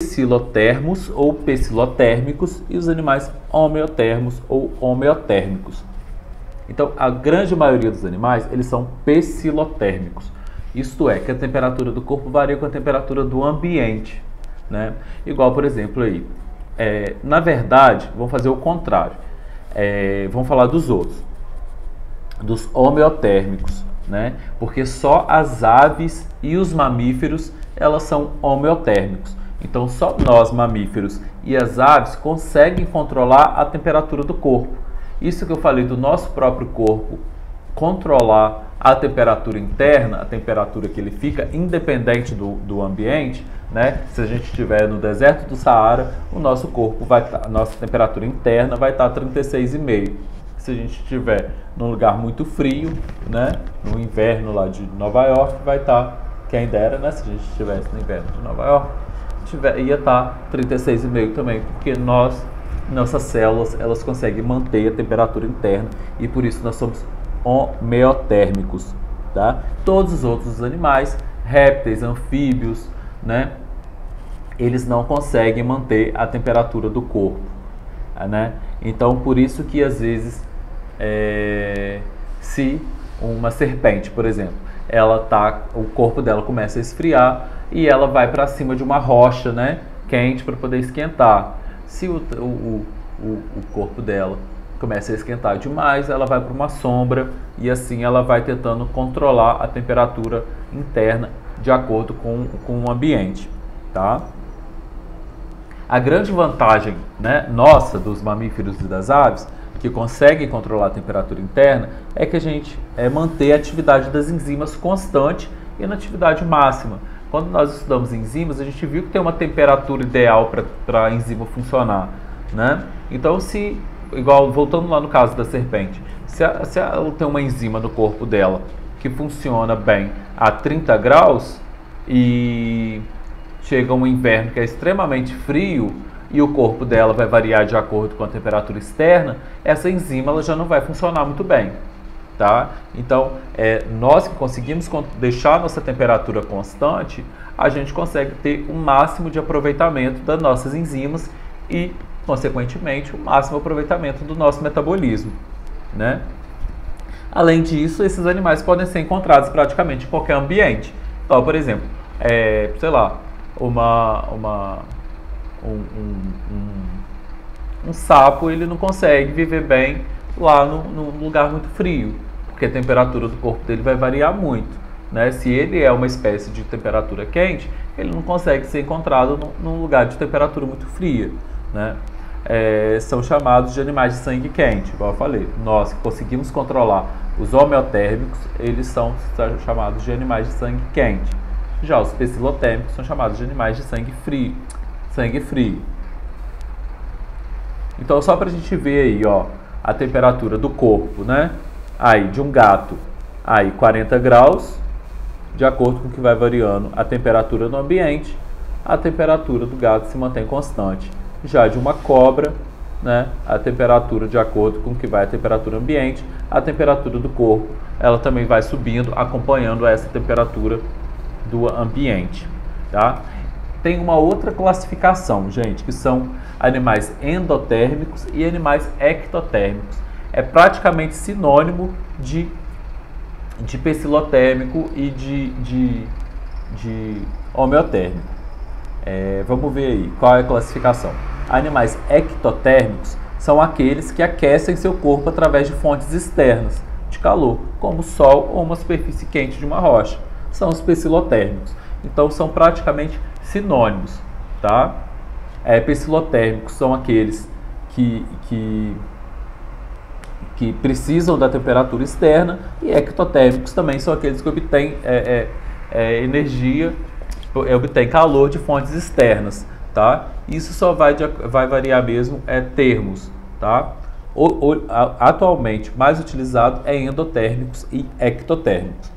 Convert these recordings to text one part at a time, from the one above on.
psilotermos ou psilotérmicos e os animais homeotermos ou homeotérmicos. Então, a grande maioria dos animais, eles são psilotérmicos. Isto é, que a temperatura do corpo varia com a temperatura do ambiente, né? Igual, por exemplo, aí, na verdade, vamos fazer o contrário. Vamos falar dos outros, dos homeotérmicos, né? Porque só as aves e os mamíferos, elas são homeotérmicos. Então, só nós, mamíferos e as aves, conseguem controlar a temperatura do corpo. Isso que eu falei do nosso próprio corpo controlar a temperatura interna, a temperatura que ele fica, independente do ambiente, né? Se a gente estiver no deserto do Saara, o nosso corpo a nossa temperatura interna vai estar 36,5. Se a gente estiver num lugar muito frio, né? No inverno lá de Nova York, vai estar, quem dera, né? Se a gente estivesse no inverno de Nova York, ia estar 36,5 também, porque nossas células, elas conseguem manter a temperatura interna e por isso nós somos homeotérmicos, tá? Todos os outros animais, répteis, anfíbios, né? Eles não conseguem manter a temperatura do corpo, né? Então, por isso que às vezes, se uma serpente, por exemplo, o corpo dela começa a esfriar e ela vai para cima de uma rocha, né, quente para poder esquentar. Se o corpo dela começa a esquentar demais, ela vai para uma sombra e assim ela vai tentando controlar a temperatura interna de acordo com o ambiente, tá? A grande vantagem, né, nossa, dos mamíferos e das aves, que conseguem controlar a temperatura interna, é que a gente manter a atividade das enzimas constante e na atividade máxima. Quando nós estudamos enzimas, a gente viu que tem uma temperatura ideal para a enzima funcionar, né? Então, voltando lá no caso da serpente, se ela tem uma enzima no corpo dela que funciona bem a 30 graus e chega um inverno que é extremamente frio e o corpo dela vai variar de acordo com a temperatura externa, essa enzima ela já não vai funcionar muito bem, tá? Então, nós que conseguimos deixar a nossa temperatura constante, a gente consegue ter um máximo de aproveitamento das nossas enzimas e, consequentemente, o máximo aproveitamento do nosso metabolismo, né? Além disso, esses animais podem ser encontrados praticamente em qualquer ambiente. Então, por exemplo, sei lá, um sapo, ele não consegue viver bem lá num lugar muito frio, porque a temperatura do corpo dele vai variar muito, né? Se ele é uma espécie de temperatura quente, ele não consegue ser encontrado num lugar de temperatura muito fria, né? São chamados de animais de sangue quente, igual eu falei. Nós que conseguimos controlar os homeotérmicos, eles são chamados de animais de sangue quente. Já os psilotérmicos são chamados de animais de sangue frio. Então, só para a gente ver aí, ó, a temperatura do corpo, né? Aí, de um gato, aí 40 graus, de acordo com o que vai variando a temperatura no ambiente, a temperatura do gato se mantém constante. Já de uma cobra, né, a temperatura de acordo com o que vai a temperatura ambiente, a temperatura do corpo, ela também vai subindo, acompanhando essa temperatura do ambiente, tá? Tem uma outra classificação, gente, que são animais endotérmicos e animais ectotérmicos. É praticamente sinônimo de psilotérmico e de homeotérmico. Vamos ver aí qual é a classificação. Animais ectotérmicos são aqueles que aquecem seu corpo através de fontes externas de calor, como o sol ou uma superfície quente de uma rocha. São os psilotérmicos. Então, são praticamente sinônimos, tá? Psilotérmicos são aqueles que precisam da temperatura externa e ectotérmicos também são aqueles que obtêm energia, obtêm calor de fontes externas, tá? Isso só vai variar mesmo termos, tá? Atualmente, mais utilizado é endotérmicos e ectotérmicos.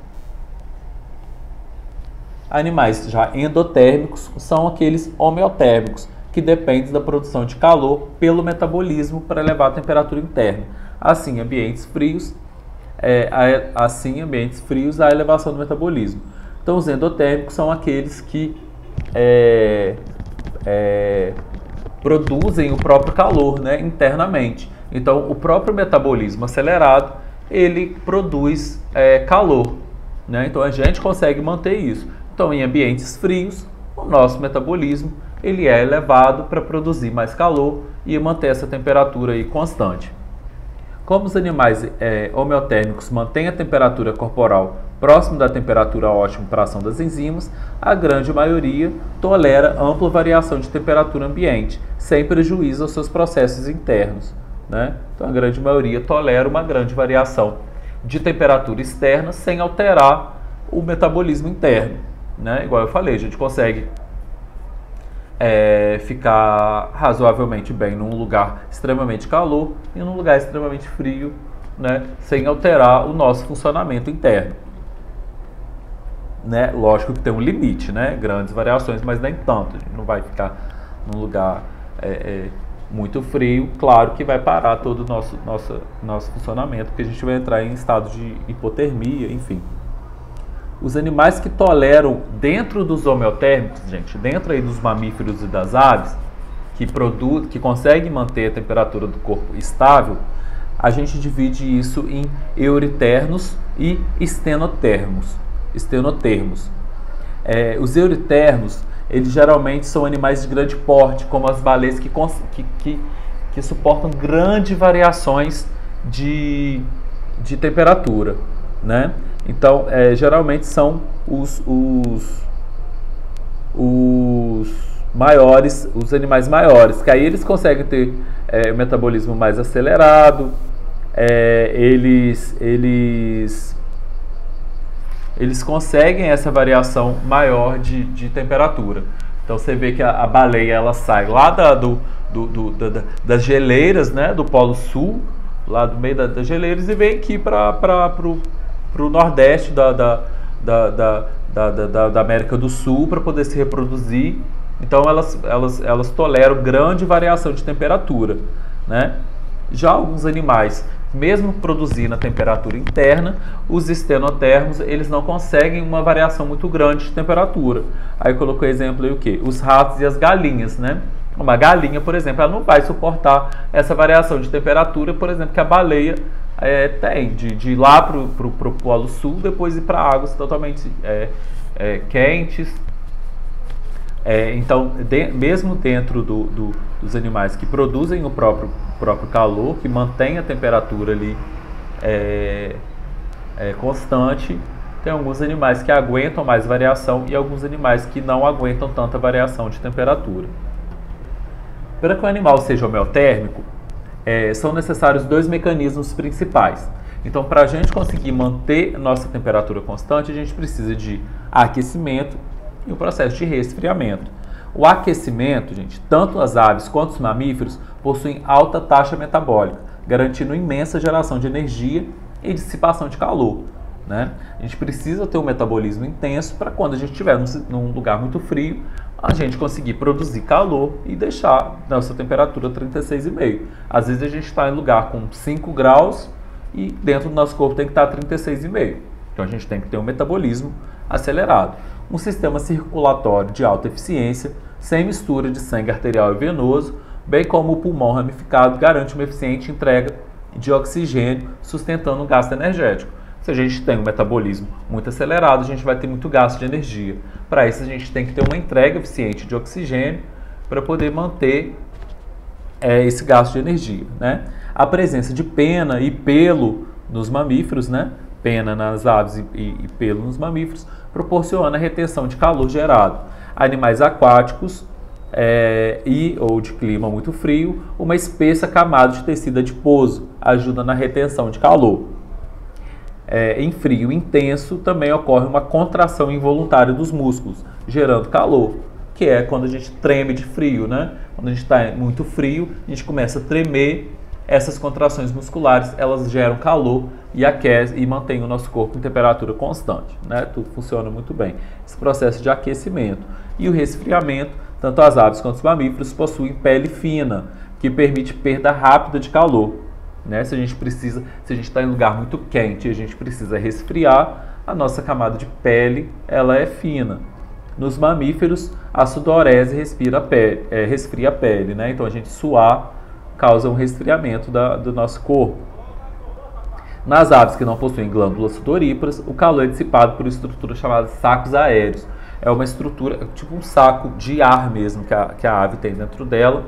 Animais já endotérmicos são aqueles homeotérmicos, que dependem da produção de calor pelo metabolismo para elevar a temperatura interna. Assim, ambientes frios, a elevação do metabolismo. Então, os endotérmicos são aqueles que produzem o próprio calor, né, internamente. Então, o próprio metabolismo acelerado, ele produz calor, né? Então, a gente consegue manter isso. Então, em ambientes frios, o nosso metabolismo ele é elevado para produzir mais calor e manter essa temperatura aí constante. Como os animais homeotérmicos mantêm a temperatura corporal próximo da temperatura ótima para a ação das enzimas, a grande maioria tolera ampla variação de temperatura ambiente, sem prejuízo aos seus processos internos, né? Então, a grande maioria tolera uma grande variação de temperatura externa sem alterar o metabolismo interno, né? Igual eu falei, a gente consegue ficar razoavelmente bem num lugar extremamente calor e num lugar extremamente frio, né? Sem alterar o nosso funcionamento interno, né? Lógico que tem um limite, né? Grandes variações, mas nem tanto. A gente não vai ficar num lugar muito frio, claro que vai parar todo o nosso funcionamento, porque a gente vai entrar em estado de hipotermia, enfim. Os animais que toleram dentro dos homeotérmicos, gente, dentro aí dos mamíferos e das aves, que conseguem manter a temperatura do corpo estável, a gente divide isso em euritermos e estenotermos. Os euritermos, eles geralmente são animais de grande porte, como as baleias que suportam grandes variações de temperatura, né? Então, geralmente são os maiores, os animais maiores, que aí eles conseguem ter o metabolismo mais acelerado, eles conseguem essa variação maior de temperatura. Então você vê que a baleia ela sai lá das geleiras, né, do Polo Sul, lá do meio das geleiras, e vem aqui para o nordeste da América do Sul para poder se reproduzir. Então elas toleram grande variação de temperatura, né? Já alguns animais, mesmo produzindo a temperatura interna, os estenotermos, eles não conseguem uma variação muito grande de temperatura. Aí eu coloquei exemplo aí o quê? Os ratos e as galinhas, né? Uma galinha, por exemplo, ela não vai suportar essa variação de temperatura, por exemplo, que a baleia tem, de ir lá para o Polo Sul, depois ir para águas totalmente quentes. Então, mesmo dentro dos animais que produzem o próprio calor, que mantém a temperatura ali constante, tem alguns animais que aguentam mais variação e alguns animais que não aguentam tanta variação de temperatura. Para que o animal seja homeotérmico, são necessários dois mecanismos principais. Então, para a gente conseguir manter nossa temperatura constante, a gente precisa de aquecimento e o processo de resfriamento. O aquecimento, gente, tanto as aves quanto os mamíferos possuem alta taxa metabólica, garantindo imensa geração de energia e dissipação de calor, né? A gente precisa ter um metabolismo intenso para quando a gente estiver num lugar muito frio, a gente conseguir produzir calor e deixar nossa temperatura 36,5. Às vezes a gente está em lugar com 5 graus e dentro do nosso corpo tem que estar 36,5. Então a gente tem que ter um metabolismo acelerado. Um sistema circulatório de alta eficiência, sem mistura de sangue arterial e venoso, bem como o pulmão ramificado, garante uma eficiente entrega de oxigênio, sustentando o gasto energético. Se a gente tem um metabolismo muito acelerado, a gente vai ter muito gasto de energia. Para isso, a gente tem que ter uma entrega eficiente de oxigênio para poder manter esse gasto de energia, né? A presença de pena e pelo nos mamíferos, né? Pena nas aves e pelo nos mamíferos, proporciona a retenção de calor gerado. Animais aquáticos ou de clima muito frio, uma espessa camada de tecido adiposo ajuda na retenção de calor. Em frio intenso também ocorre uma contração involuntária dos músculos, gerando calor, que é quando a gente treme de frio, né? Quando a gente está muito frio, a gente começa a tremer. Essas contrações musculares, elas geram calor e aquecem e mantêm o nosso corpo em temperatura constante, né? Tudo funciona muito bem. Esse processo de aquecimento e o resfriamento, tanto as aves quanto os mamíferos possuem pele fina, que permite perda rápida de calor, né? Se a gente está em um lugar muito quente e a gente precisa resfriar, a nossa camada de pele ela é fina. Nos mamíferos, a sudorese resfria a pele, né? Então a gente suar causa um resfriamento do nosso corpo. Nas aves que não possuem glândulas sudoríparas, o calor é dissipado por estruturas chamadas sacos aéreos. É uma estrutura, tipo um saco de ar mesmo que a ave tem dentro dela,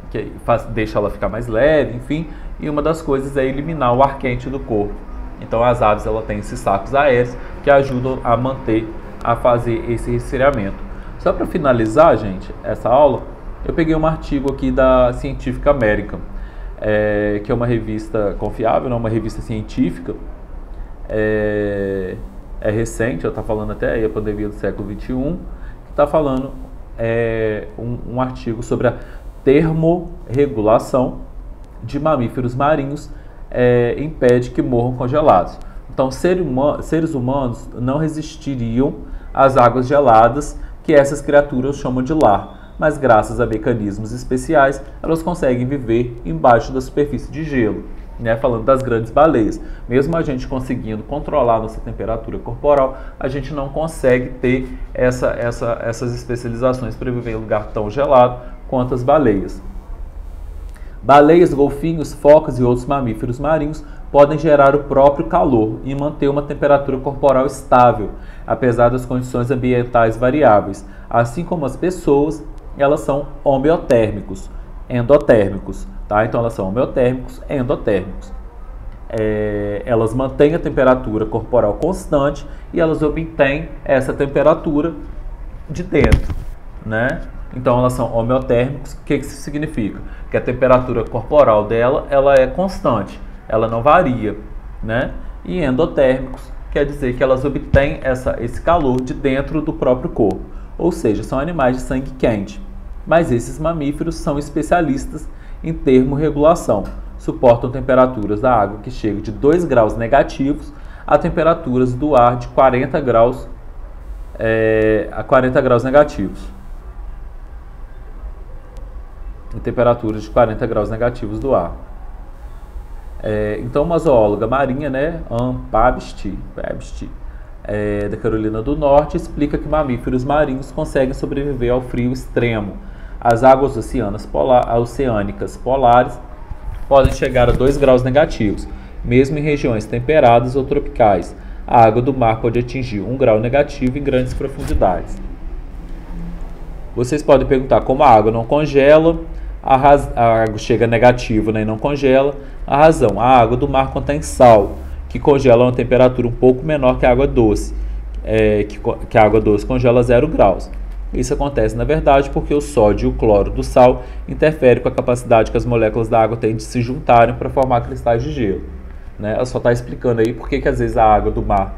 que deixa ela ficar mais leve, enfim. E uma das coisas é eliminar o ar quente do corpo. Então as aves têm esses sacos aéreos que ajudam a fazer esse resfriamento. Só para finalizar, gente, essa aula, eu peguei um artigo aqui da Scientific American, que é uma revista confiável, uma revista científica, é recente, ela está falando até aí a pandemia do século XXI, que está falando um artigo sobre a termorregulação de mamíferos marinhos impede que morram congelados. Então, seres humanos não resistiriam às águas geladas que essas criaturas chamam de lar, mas graças a mecanismos especiais, elas conseguem viver embaixo da superfície de gelo. Né? Falando das grandes baleias, mesmo a gente conseguindo controlar nossa temperatura corporal, a gente não consegue ter essas especializações para viver em lugar tão gelado quanto as baleias. Baleias, golfinhos, focas e outros mamíferos marinhos podem gerar o próprio calor e manter uma temperatura corporal estável, apesar das condições ambientais variáveis. Assim como as pessoas, elas são homeotérmicos, endotérmicos, tá? Então elas são homeotérmicos, endotérmicos. Elas mantêm a temperatura corporal constante e elas obtêm essa temperatura de dentro, né? Então elas são homeotérmicos. O que isso significa? Que a temperatura corporal dela, ela é constante, ela não varia, né? E endotérmicos quer dizer que elas obtêm esse calor de dentro do próprio corpo, ou seja, são animais de sangue quente. Mas esses mamíferos são especialistas em termorregulação, suportam temperaturas da água que chegam de 2 graus negativos a temperaturas do ar de 40 graus negativos. Em temperaturas de 40 graus negativos do ar. Então, uma zoóloga marinha, né, Ann Pabst, da Carolina do Norte, explica que mamíferos marinhos conseguem sobreviver ao frio extremo. As águas oceânicas polares podem chegar a 2 graus negativos, mesmo em regiões temperadas ou tropicais. A água do mar pode atingir 1 grau negativo em grandes profundidades. Vocês podem perguntar como a água não congela, a água chega negativa, né, e não congela. A razão: a água do mar contém sal, que congela a uma temperatura um pouco menor que a água doce, que a água doce congela a 0 graus. Isso acontece, na verdade, porque o sódio e o cloro do sal interferem com a capacidade que as moléculas da água têm de se juntarem para formar cristais de gelo. Né? Ela só está explicando aí porque que às vezes a água do mar,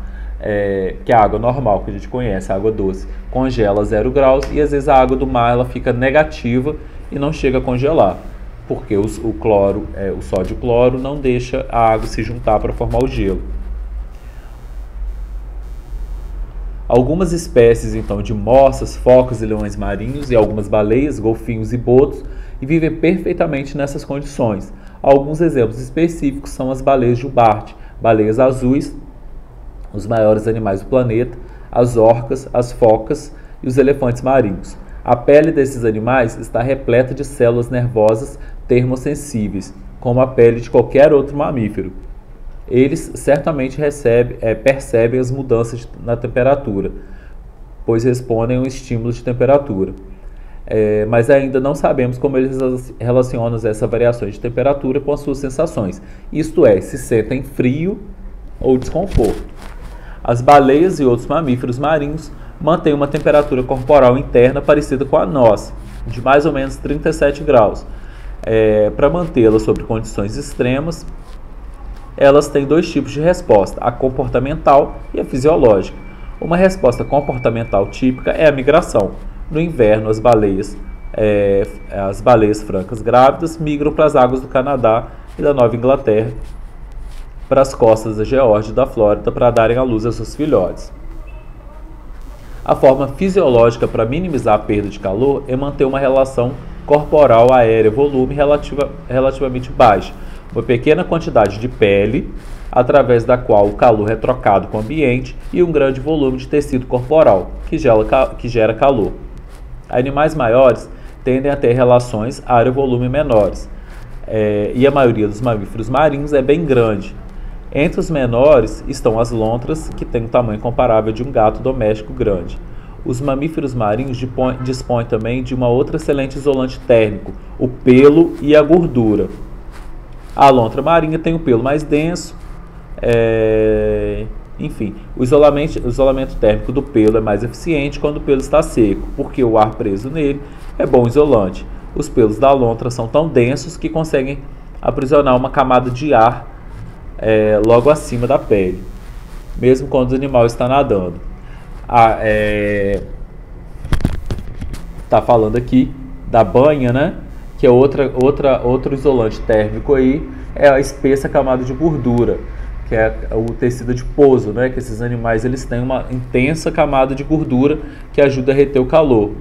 que é a água normal que a gente conhece, a água doce, congela a 0 graus e às vezes a água do mar ela fica negativa e não chega a congelar, porque o sódio e o cloro não deixa a água se juntar para formar o gelo. Algumas espécies, então, de morsas, focas e leões marinhos e algumas baleias, golfinhos e botos vivem perfeitamente nessas condições. Alguns exemplos específicos são as baleias jubarte, baleias azuis, os maiores animais do planeta, as orcas, as focas e os elefantes marinhos. A pele desses animais está repleta de células nervosas termossensíveis, como a pele de qualquer outro mamífero. Eles certamente percebem as mudanças na temperatura, pois respondem a um estímulo de temperatura. Mas ainda não sabemos como eles relacionam essa variação de temperatura com as suas sensações, isto é, se sentem frio ou desconforto. As baleias e outros mamíferos marinhos mantêm uma temperatura corporal interna parecida com a nossa, de mais ou menos 37 graus. Para mantê-la sob condições extremas, elas têm 2 tipos de resposta, a comportamental e a fisiológica. Uma resposta comportamental típica é a migração. No inverno, as baleias francas grávidas migram para as águas do Canadá e da Nova Inglaterra, para as costas da Geórgia e da Flórida para darem à luz aos seus filhotes. A forma fisiológica para minimizar a perda de calor é manter uma relação corporal aérea-volume relativamente baixa. Uma pequena quantidade de pele através da qual o calor é trocado com o ambiente, e um grande volume de tecido corporal, que gera calor. Animais maiores tendem a ter relações área-volume menores, e a maioria dos mamíferos marinhos é bem grande. Entre os menores estão as lontras, que têm um tamanho comparável de um gato doméstico grande. Os mamíferos marinhos dispõem também de uma outra excelente isolante térmico, o pelo e a gordura. A lontra marinha tem o pelo mais denso, enfim, o isolamento térmico do pelo é mais eficiente quando o pelo está seco, porque o ar preso nele é bom isolante. Os pelos da lontra são tão densos que conseguem aprisionar uma camada de ar logo acima da pele, mesmo quando o animal está nadando. Tá falando aqui da banha, né? Que é outro isolante térmico aí, é a espessa camada de gordura, que é o tecido adiposo, né? Que esses animais eles têm uma intensa camada de gordura que ajuda a reter o calor.